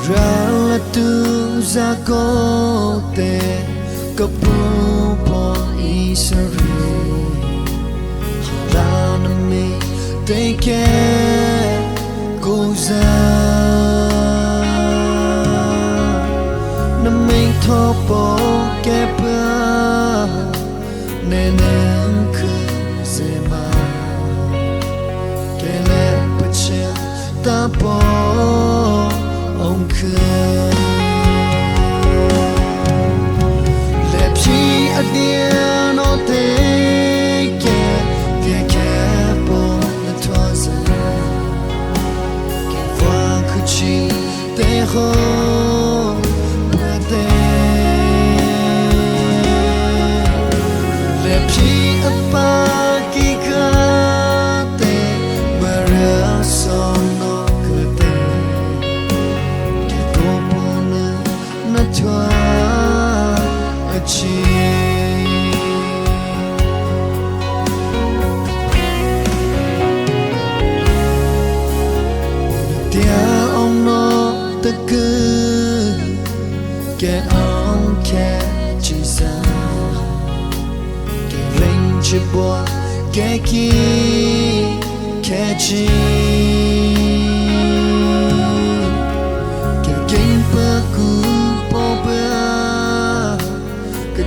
Rala tu zakote kapupo isari Halana me teke goza Na me topo kepa Neneng kuzema Kele pache tapo Let me a dear no take it for the toilet What could she they hold but let me a party cate where so no Dear on no the good get on catches get range boy get key catching get game per good boba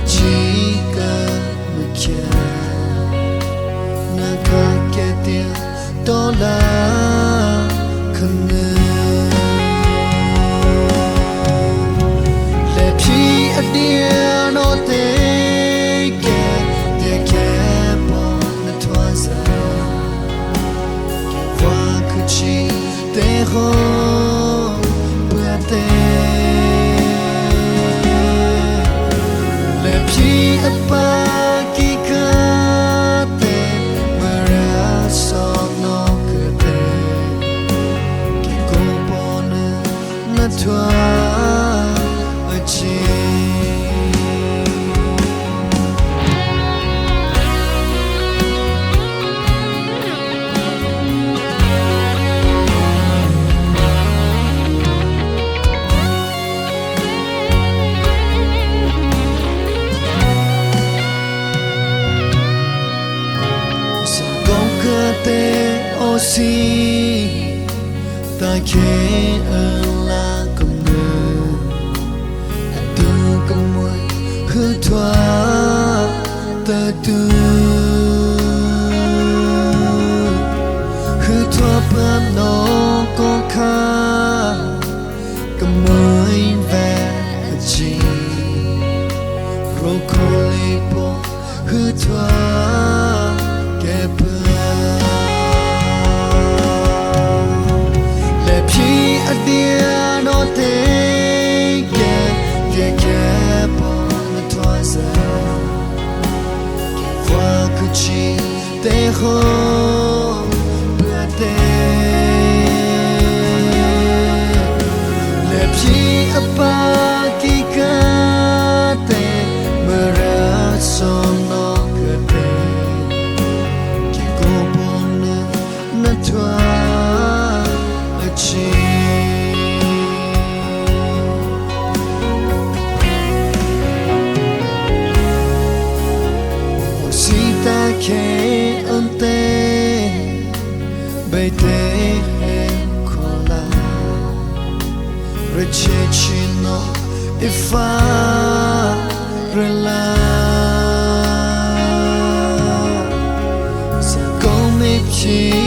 chica mucha naka ketia dola kana let me a dear no take the cap on the twice what could she they hold but a party cate where so no good que compone la tua si ta ke la como tu como hu toi ta tu hu toi pa no ko kha como in va chi ro ko li po hu toi ke a dear no take it cap on the twice what could she they hold but let me a party cate mera so no good que compone na tua che ante bete cola rececino e fa rela se come ci